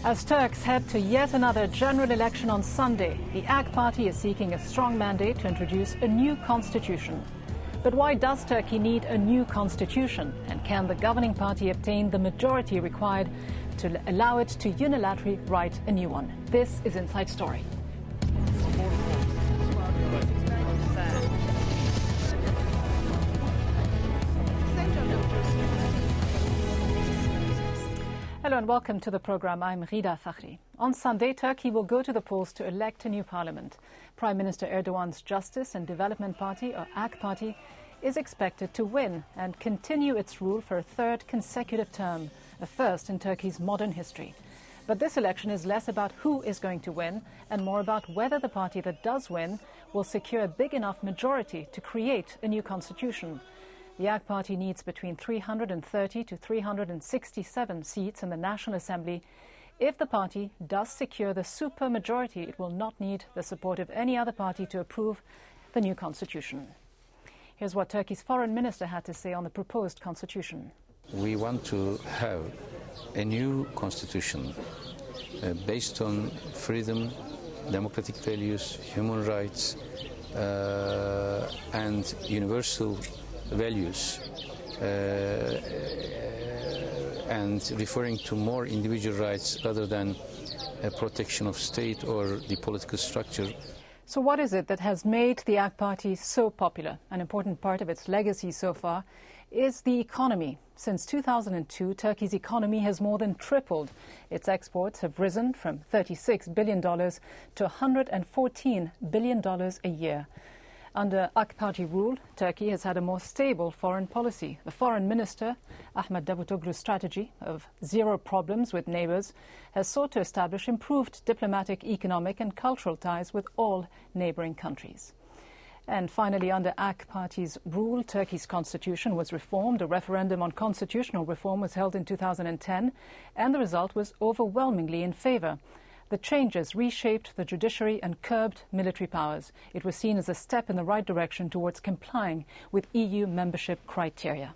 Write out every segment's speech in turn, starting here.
As Turks head to yet another general election on Sunday, the AK party is seeking a strong mandate to introduce a new constitution. But why does Turkey need a new constitution? And can the governing party obtain the majority required to allow it to unilaterally write a new one? This is Inside Story. Hello and welcome to the program. I'm Rida Fakhri. On Sunday, Turkey will go to the polls to elect a new parliament. Prime Minister Erdogan's Justice and Development Party, or AK party, is expected to win and continue its rule for a third consecutive term, a first in Turkey's modern history. But this election is less about who is going to win and more about whether the party that does win will secure a big enough majority to create a new constitution. The AK party needs between 330 to 367 seats in the National Assembly. If the party does secure the supermajority, it will not need the support of any other party to approve the new constitution. Here's what Turkey's foreign minister had to say on the proposed constitution. We want to have a new constitution based on freedom, democratic values, human rights, and universal values, and referring to more individual rights rather than a protection of state or the political structure. So what is it that has made the AK party so popular? An important part of its legacy so far is the economy. Since 2002, Turkey's economy has more than tripled. Its exports have risen from $36 billion to $114 billion a year. Under AK party rule, Turkey has had a more stable foreign policy. The foreign minister, Ahmet Davutoglu's strategy of zero problems with neighbours has sought to establish improved diplomatic, economic and cultural ties with all neighbouring countries. And finally, under AK party's rule, Turkey's constitution was reformed. A referendum on constitutional reform was held in 2010, and the result was overwhelmingly in favour. The changes reshaped the judiciary and curbed military powers. It was seen as a step in the right direction towards complying with EU membership criteria.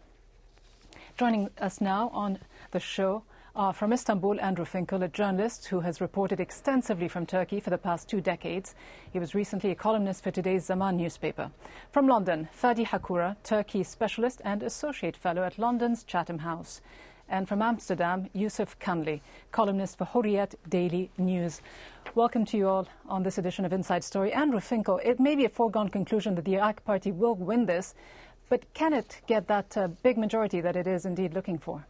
Joining us now on the show are from Istanbul, Andrew Finkel, a journalist who has reported extensively from Turkey for the past 2 decades. He was recently a columnist for today's Zaman newspaper. From London, Fadi Hakura, Turkey specialist and associate fellow at London's Chatham House. And from Amsterdam, Yusuf Kanli, columnist for Hurriyet Daily News. Welcome to you all on this edition of Inside Story. Andrew Finkel, it may be a foregone conclusion that the AK party will win this, but can it get that big majority that it is indeed looking for?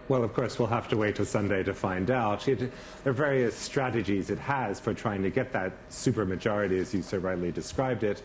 Well, of course, we'll have to wait till Sunday to find out. There are various strategies it has for trying to get that supermajority, as you so rightly described it.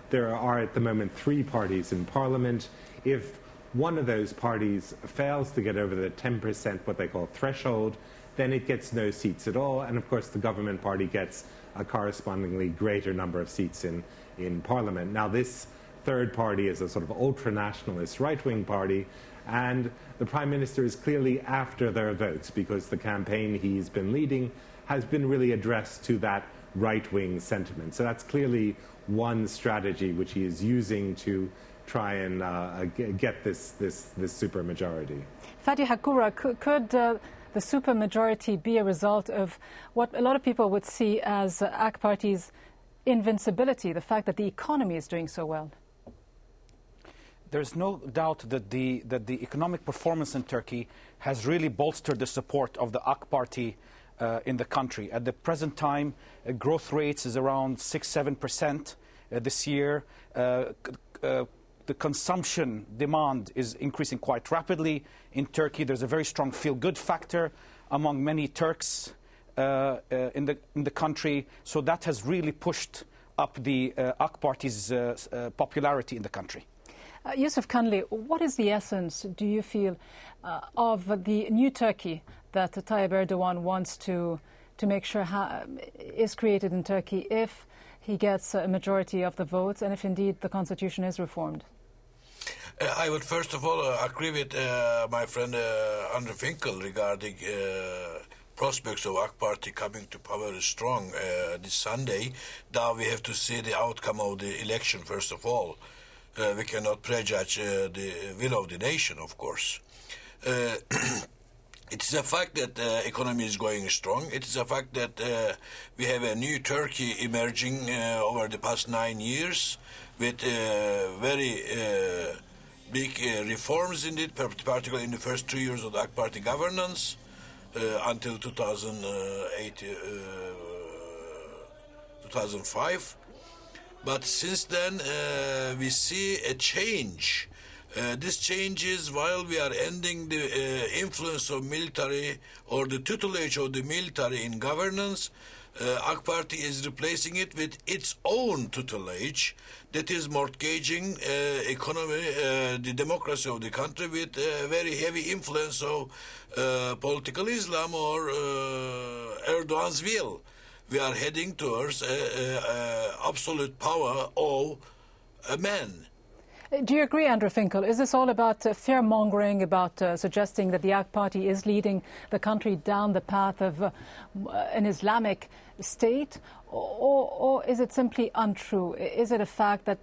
There are at the moment 3 parties in Parliament. If one of those parties fails to get over the 10%, what they call threshold, then it gets no seats at all. And of course, the government party gets a correspondingly greater number of seats in Parliament. Now, this third party is a sort of ultra-nationalist right-wing party, and the Prime Minister is clearly after their votes because the campaign he's been leading has been really addressed to that right-wing sentiment. So that's clearly one strategy which he is using to try and get this supermajority. Fadi Hakura, could the supermajority be a result of what a lot of people would see as AK party's invincibility, the fact that the economy is doing so well? There's no doubt that the economic performance in Turkey has really bolstered the support of the AK party in the country. At the present time, growth rates is around 6-7% this year. The consumption demand is increasing quite rapidly in Turkey. There's a very strong feel-good factor among many Turks in the country. So that has really pushed up the AK party's popularity in the country. Yusuf Kanli, what is the essence, do you feel, of the new Turkey that Tayyip Erdogan wants to make sure is created in Turkey if he gets a majority of the votes and if indeed the constitution is reformed? I would first of all agree with my friend Andrew Finkel regarding prospects of AK party coming to power is strong this Sunday. Now we have to see the outcome of the election first of all. We cannot prejudge the will of the nation, of course. It is a fact that the economy is going strong. It is a fact that we have a new Turkey emerging over the past 9 years with very big reforms in it, particularly in the first 2 years of the AK Party governance until 2008, 2005. But since then, we see a change. This change is while we are ending the influence of military or the tutelage of the military in governance, AK Party is replacing it with its own tutelage that is mortgaging economy, the democracy of the country with very heavy influence of political Islam or Erdogan's will. We are heading towards absolute power of a man. Do you agree, Andrew Finkel? Is this all about fear-mongering, about suggesting that the AK Party is leading the country down the path of an Islamic state? Or is it simply untrue? Is it a fact that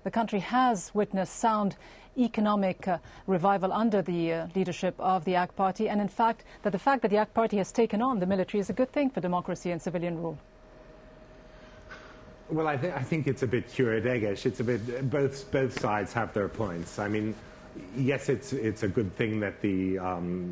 the country has witnessed sound economic revival under the leadership of the AK Party, and in fact that the fact that the AK Party has taken on the military is a good thing for democracy and civilian rule? Well, I think it's a bit Kuradeggish. It's a bit both sides have their points. I mean, yes, it's a good thing that the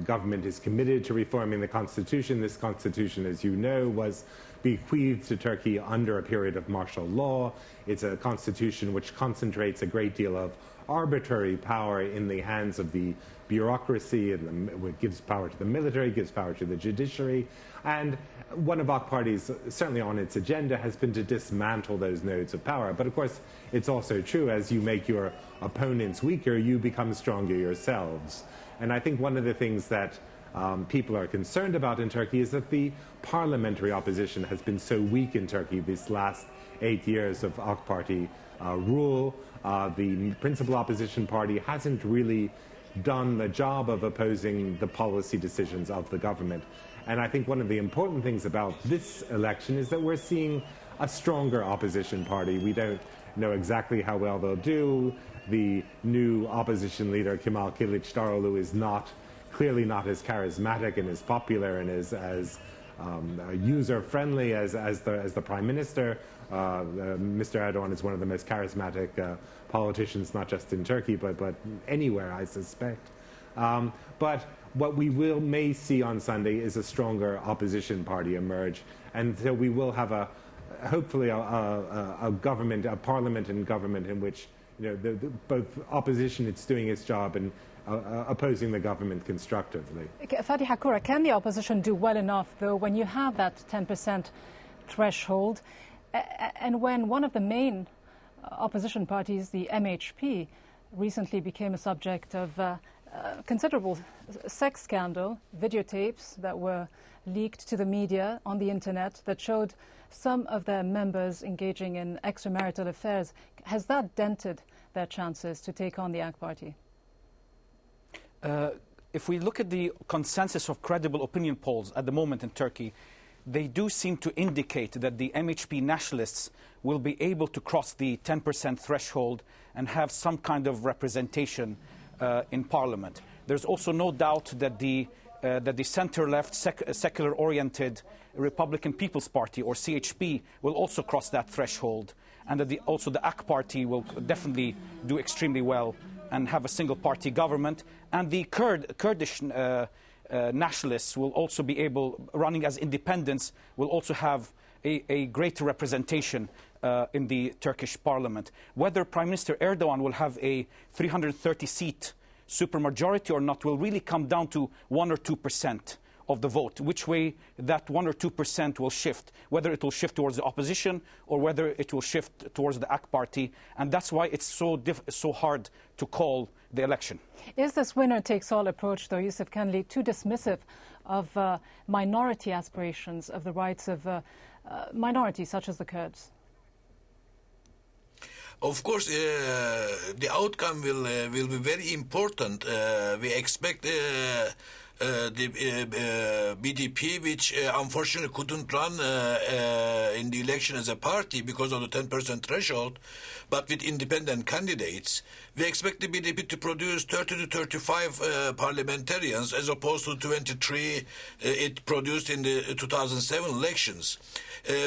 government is committed to reforming the constitution. This constitution, as you know, was bequeathed to Turkey under a period of martial law. It's a constitution which concentrates a great deal of arbitrary power in the hands of the bureaucracy, and it gives power to the military, gives power to the judiciary. And one of AK Party's, certainly on its agenda, has been to dismantle those nodes of power. But of course, it's also true, as you make your opponents weaker, you become stronger yourselves. And I think one of the things that people are concerned about in Turkey is that the parliamentary opposition has been so weak in Turkey these last 8 years of AK Party rule. The principal opposition party hasn't really done the job of opposing the policy decisions of the government. And I think one of the important things about this election is that we're seeing a stronger opposition party. We don't know exactly how well they'll do. The new opposition leader, Kemal Kılıçdaroğlu, is clearly not as charismatic and as popular and as user-friendly as the prime minister. Mr. Erdogan is one of the most charismatic politicians, not just in Turkey, but anywhere, I suspect. But what we may see on Sunday is a stronger opposition party emerge, and so we will have hopefully a government, a parliament and government in which both opposition is doing its job and opposing the government constructively. Fadi Hakura, can the opposition do well enough, though, when you have that 10% threshold, and when one of the main opposition parties, the MHP, recently became a subject of considerable sex scandal, videotapes that were leaked to the media on the internet that showed some of their members engaging in extramarital affairs? Has that dented their chances to take on the AK Party? If we look at the consensus of credible opinion polls at the moment in Turkey, they do seem to indicate that the MHP nationalists will be able to cross the 10% threshold and have some kind of representation in parliament. There's also no doubt that the center-left, secular-oriented Republican People's Party, or CHP, will also cross that threshold, and that also the AK Party will definitely do extremely well and have a single-party government. And the Kurdish nationalists will also be able, running as independents, will also have a greater representation in the Turkish parliament. Whether Prime Minister Erdogan will have a 330-seat supermajority or not will really come down to 1 or 2% of the vote, which way that 1 or 2% will shift, whether it will shift towards the opposition or whether it will shift towards the AK Party. And that's why it's so hard to call the election. Is this winner-takes-all approach, though, Yusuf Kenli, too dismissive of minority aspirations, of the rights of minorities such as the Kurds? Of course, the outcome will be very important. We expect the BDP, which unfortunately couldn't run in the election as a party because of the 10% threshold, but with independent candidates. We expect the BDP to produce 30 to 35 parliamentarians as opposed to 23 it produced in the 2007 elections.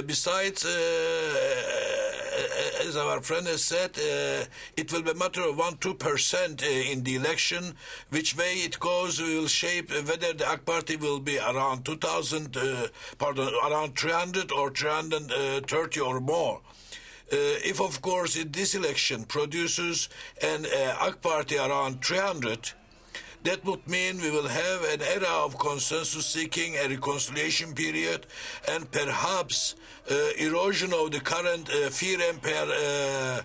Besides, as our friend has said, it will be a matter of 1-2% in the election. Which way it goes will shape whether the AK Party will be around around 300 or 330 or more. If, of course, this election produces an AK Party around 300, that would mean we will have an era of consensus seeking, a reconciliation period, and perhaps erosion of the current fear empire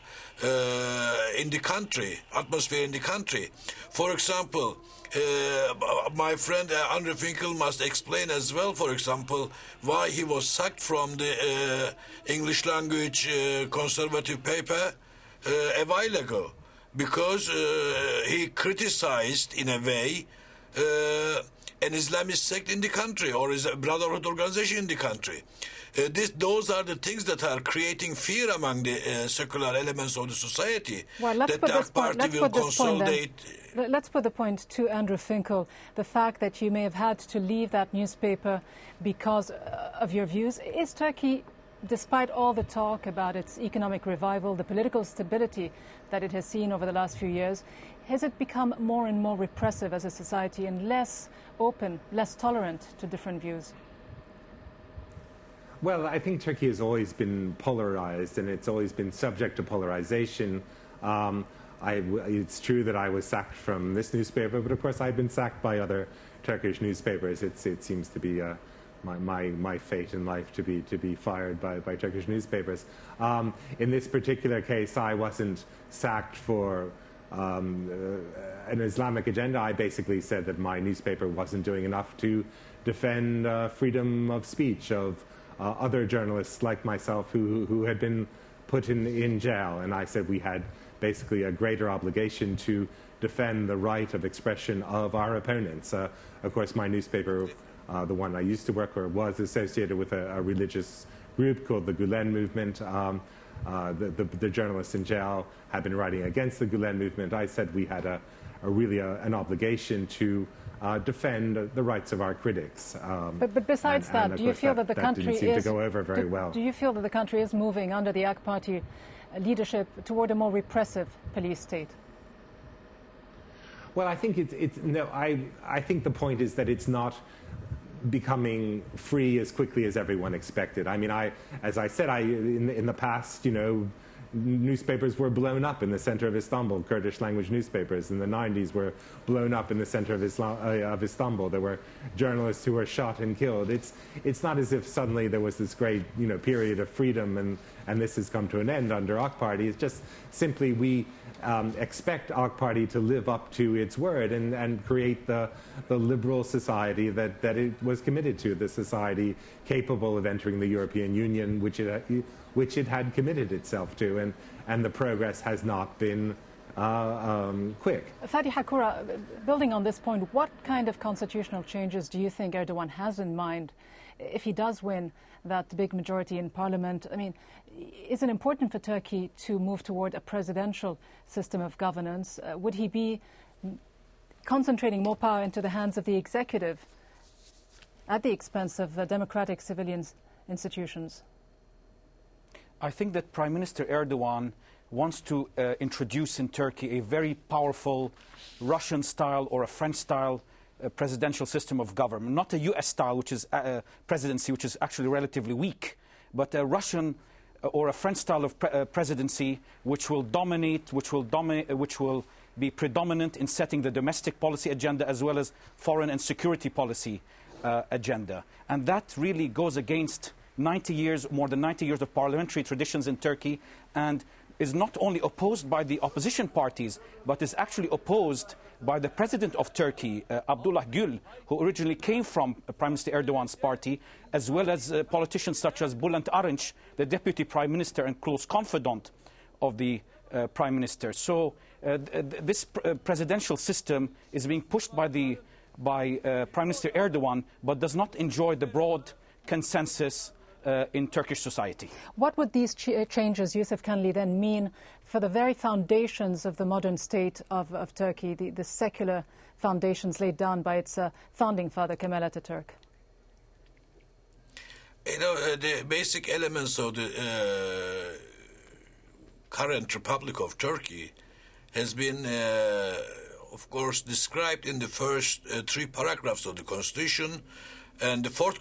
in the country, atmosphere in the country. For example, my friend Andrew Finkel must explain as well, for example, why he was sacked from the English language conservative paper a while ago. Because he criticized, in a way, an Islamist sect in the country or a brotherhood organization in the country. Those are the things that are creating fear among the secular elements of the society. Well, let's put this point. Let's put the point to Andrew Finkel. The fact that you may have had to leave that newspaper because of your views. Is Turkey, despite all the talk about its economic revival, the political stability that it has seen over the last few years, has it become more and more repressive as a society and less open, less tolerant to different views? Well, I think Turkey has always been polarized, and it's always been subject to polarization. It's true that I was sacked from this newspaper, but of course I've been sacked by other Turkish newspapers. It seems to be my fate in life to be fired by Turkish newspapers. In this particular case, I wasn't sacked for an Islamic agenda. I basically said that my newspaper wasn't doing enough to defend freedom of speech of other journalists like myself who had been put in jail. And I said we had basically a greater obligation to defend the right of expression of our opponents. Of course, my newspaper, the one I used to work for, was associated with a religious group called the Gulen Movement. The journalists in jail had been writing against the Gulen Movement. I said we had really an obligation to defend the rights of our critics. But besides that, do you feel that the country didn't seem to go over very well? Do you feel that the country is moving under the AK Party leadership toward a more repressive police state? Well, I think I think the point is that it's not becoming free as quickly as everyone expected. I mean, as I said, in the past, newspapers were blown up in the center of Istanbul. Kurdish language newspapers in the 90s were blown up in the center of Istanbul. There were journalists who were shot and killed. It's not as if suddenly there was this great period of freedom and this has come to an end under AK Party. It's just simply we expect AK Party to live up to its word and create the liberal society that it was committed to, the society capable of entering the European Union, which it had committed itself to, and the progress has not been quick. Fadi Hakura, building on this point, what kind of constitutional changes do you think Erdogan has in mind if he does win that big majority in parliament? I mean, is it important for Turkey to move toward a presidential system of governance? Would he be concentrating more power into the hands of the executive at the expense of democratic civilian institutions? I think that Prime Minister Erdogan wants to introduce in Turkey a very powerful Russian-style or a French-style presidential system of government, not a U.S.-style, which is presidency, which is actually relatively weak, but a Russian or a French style of presidency, which will dominate, which will be predominant in setting the domestic policy agenda as well as foreign and security policy agenda, and that really goes against more than 90 years of parliamentary traditions in Turkey, and is not only opposed by the opposition parties, but is actually opposed by the president of Turkey, Abdullah Gül, who originally came from Prime Minister Erdogan's party, as well as politicians such as Bülent Arınç, the deputy prime minister and close confidant of the prime minister. So this presidential system is being pushed by by Prime Minister Erdogan, but does not enjoy the broad consensus in Turkish society. What would these changes, Yusuf Kanli, then mean for the very foundations of the modern state of Turkey, the secular foundations laid down by its founding father, Kemal Atatürk? You know, the basic elements of the current Republic of Turkey has been, of course, described in the first 3 paragraphs of the Constitution. And the 4th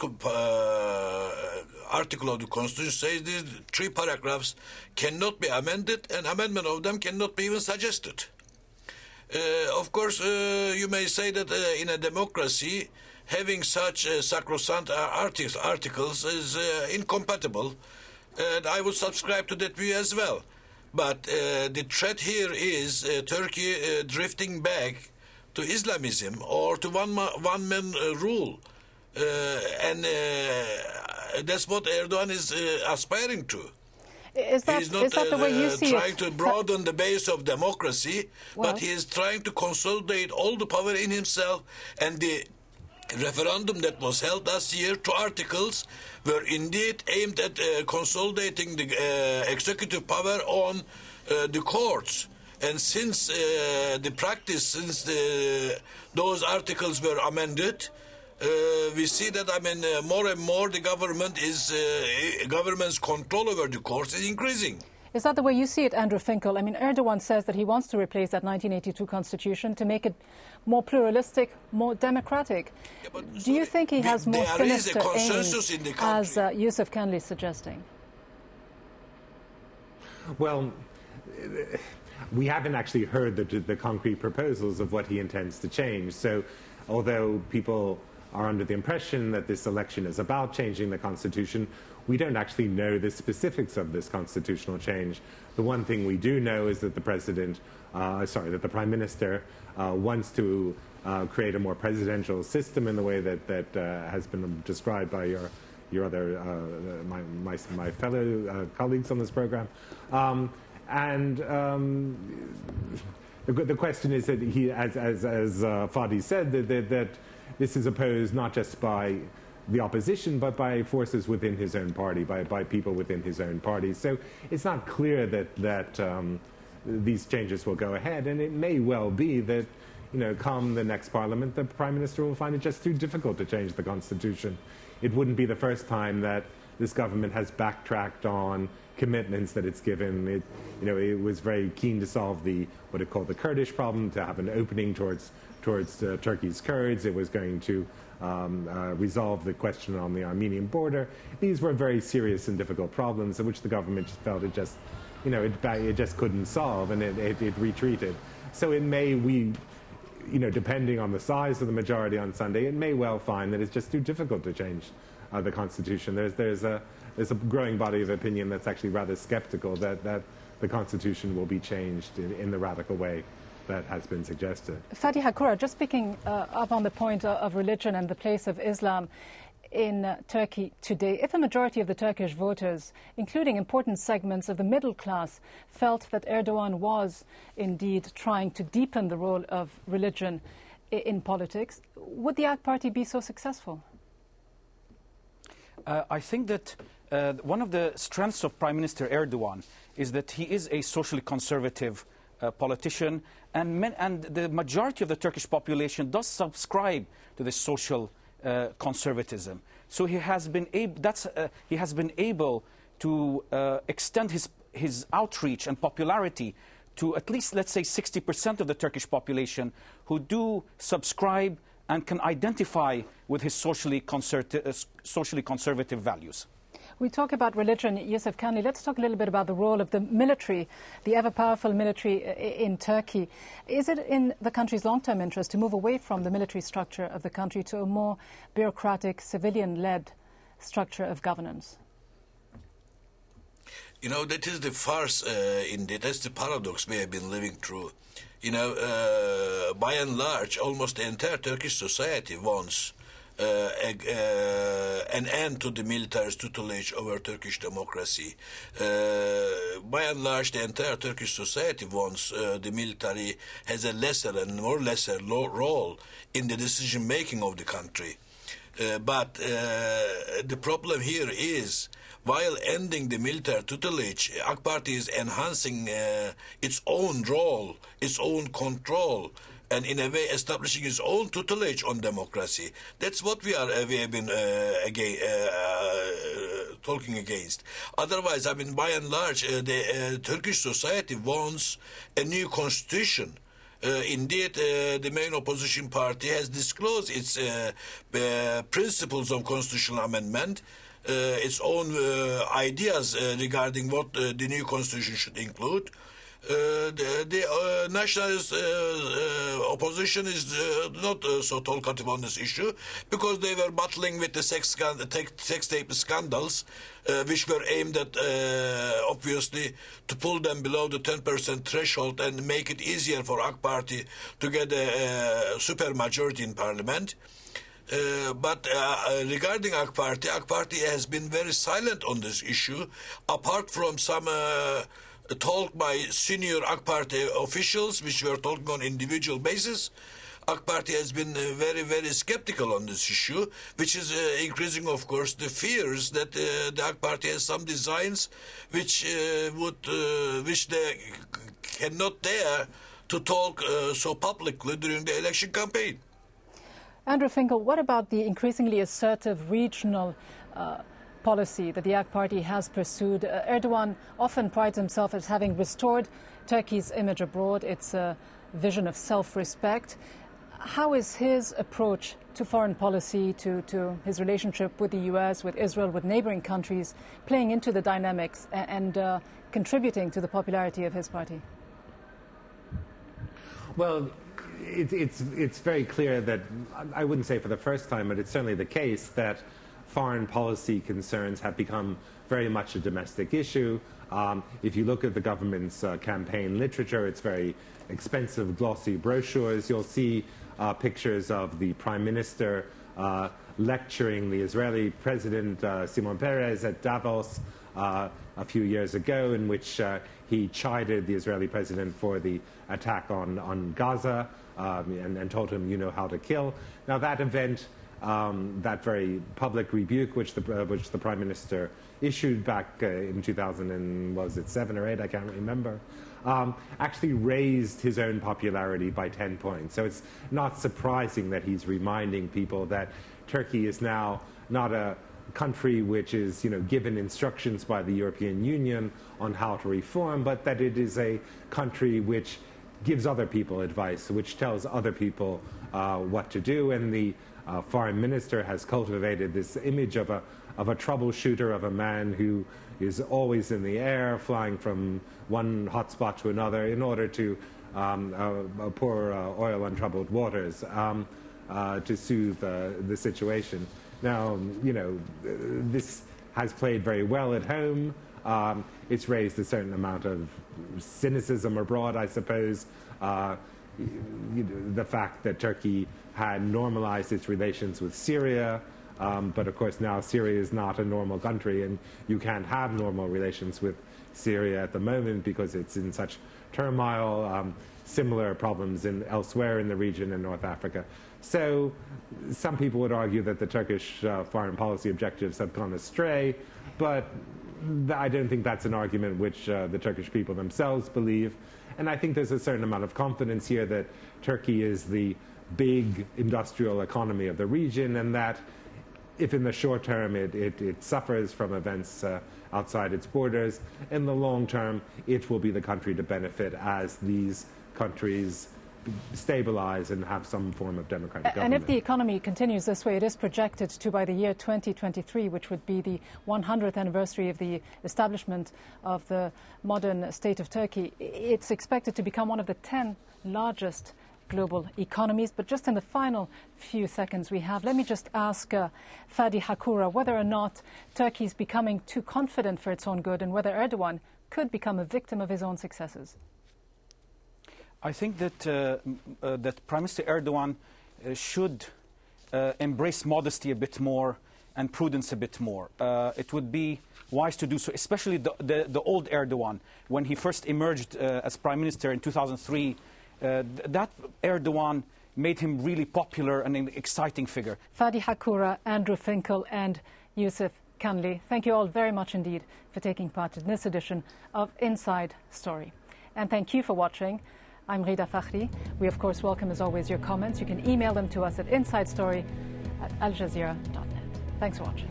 article of the Constitution says these 3 paragraphs cannot be amended, and amendment of them cannot be even suggested. Of course, you may say that in a democracy, having such sacrosanct articles is incompatible, and I would subscribe to that view as well. But the threat here is Turkey drifting back to Islamism or to one-man rule. And that's what Erdogan is aspiring to. Is that the way you see it? He's not trying to broaden the base of democracy, but he is trying to consolidate all the power in himself. And the referendum that was held last year, 2 articles, were indeed aimed at consolidating the executive power on the courts. And since those articles were amended, we see that, more and more the government's control over the courts is increasing. Is that the way you see it, Andrew Finkel? Erdogan says that he wants to replace that 1982 constitution to make it more pluralistic, more democratic. Yeah, Do you think he has more sinister aims, in the as Yusuf Kanli is suggesting? Well, we haven't actually heard the concrete proposals of what he intends to change. So although people are under the impression that this election is about changing the Constitution, we don't actually know the specifics of this constitutional change. The one thing we do know is that the Prime Minister wants to create a more presidential system in the way that has been described by your other my fellow colleagues on this program, the question is that he, as Fadi said, that this is opposed not just by the opposition, but by forces within his own party, by people within his own party. So it's not clear that these changes will go ahead, and it may well be that, come the next parliament, the Prime Minister will find it just too difficult to change the Constitution. It wouldn't be the first time that this government has backtracked on commitments that it's given. It was very keen to solve what it called the Kurdish problem, to have an opening towards Turkey's Kurds. It was going to resolve the question on the Armenian border. These were very serious and difficult problems in which the government just felt it just couldn't solve, and it retreated. So it may, depending on the size of the majority on Sunday, it may well find that it's just too difficult to change the Constitution. There's a growing body of opinion that's actually rather skeptical that the Constitution will be changed in the radical way that has been suggested. Fadi Hakura, just picking up on the point of religion and the place of Islam in Turkey today, if a majority of the Turkish voters, including important segments of the middle class, felt that Erdogan was indeed trying to deepen the role of religion in politics, would the AK Party be so successful? I think that one of the strengths of Prime Minister Erdogan is that he is a socially conservative politician, and the majority of the Turkish population does subscribe to this social conservatism. So he has been able to extend his outreach and popularity to at least, let's say, 60% of the Turkish population who do subscribe and can identify with his socially conservative values. We talk about religion, Yusuf Kanli. Let's talk a little bit about the role of the military, the ever-powerful military in Turkey. Is it in the country's long-term interest to move away from the military structure of the country to a more bureaucratic, civilian-led structure of governance? That is the farce, indeed. That's the paradox we have been living through. By and large, almost the entire Turkish society wants an end to the military's tutelage over Turkish democracy. By and large, the entire Turkish society wants the military has a lesser and more lesser role in the decision-making of the country. But the problem here is, while ending the military tutelage, AK Party is enhancing its own role, its own control, and in a way establishing its own tutelage on democracy. That's what we have been talking against. Otherwise, I mean, by and large, the Turkish society wants a new constitution. Indeed, the main opposition party has disclosed its principles of constitutional amendment, its own ideas regarding what the new constitution should include. The nationalist opposition is not so talkative on this issue because they were battling with the sex tape scandals, which were aimed at, obviously, to pull them below the 10% threshold and make it easier for AK Party to get a supermajority in parliament. But regarding AK Party has been very silent on this issue, apart from some talk by senior AK Party officials, which were talking on individual basis. AK Party has been very, very skeptical on this issue, which is increasing, of course, the fears that the AK Party has some designs which they cannot dare to talk so publicly during the election campaign. Andrew Finkel, what about the increasingly assertive regional policy that the AK Party has pursued? Erdogan often prides himself as having restored Turkey's image abroad, its vision of self-respect. How is his approach to foreign policy, to his relationship with the US, with Israel, with neighboring countries, playing into the dynamics and contributing to the popularity of his party? Well, it's very clear that, I wouldn't say for the first time, but it's certainly the case that foreign policy concerns have become very much a domestic issue. If you look at the government's campaign literature, it's very expensive, glossy brochures. You'll see pictures of the Prime Minister lecturing the Israeli President Shimon Peres at Davos a few years ago, in which he chided the Israeli President for the attack on Gaza and told him, you know how to kill. Now that event, that very public rebuke which the Prime Minister issued back in 2007 or 8, I can't remember, actually raised his own popularity by 10 points. So it's not surprising that he's reminding people that Turkey is now not a country which is, given instructions by the European Union on how to reform, but that it is a country which gives other people advice, which tells other people what to do. And the foreign minister has cultivated this image of a troubleshooter, of a man who is always in the air, flying from one hotspot to another in order to pour oil on troubled waters to soothe the situation. Now, this has played very well at home. It's raised a certain amount of cynicism abroad, I suppose. The fact that Turkey had normalized its relations with Syria, but of course now Syria is not a normal country, and you can't have normal relations with Syria at the moment because it's in such turmoil. Similar problems elsewhere in the region in North Africa. So some people would argue that the Turkish foreign policy objectives have gone astray, but I don't think that's an argument which the Turkish people themselves believe. And I think there's a certain amount of confidence here that Turkey is the big industrial economy of the region, and that if in the short term it suffers from events outside its borders, in the long term it will be the country to benefit as these countries stabilize and have some form of democratic government. And if the economy continues this way, it is projected to, by the year 2023, which would be the 100th anniversary of the establishment of the modern state of Turkey, it's expected to become one of the 10 largest global economies. But just in the final few seconds we have, let me just ask Fadi Hakura whether or not Turkey is becoming too confident for its own good and whether Erdogan could become a victim of his own successes. I think that that Prime Minister Erdogan should embrace modesty a bit more and prudence a bit more. It would be wise to do so, especially the old Erdogan, when he first emerged as prime minister in 2003. That Erdogan made him really popular and an exciting figure. Fadi Hakoura, Andrew Finkel and Yusuf Kanli, thank you all very much indeed for taking part in this edition of Inside Story. And thank you for watching. I'm Rida Fakhri. We, of course, welcome, as always, your comments. You can email them to us at insidestory@aljazeera.net. Thanks for watching.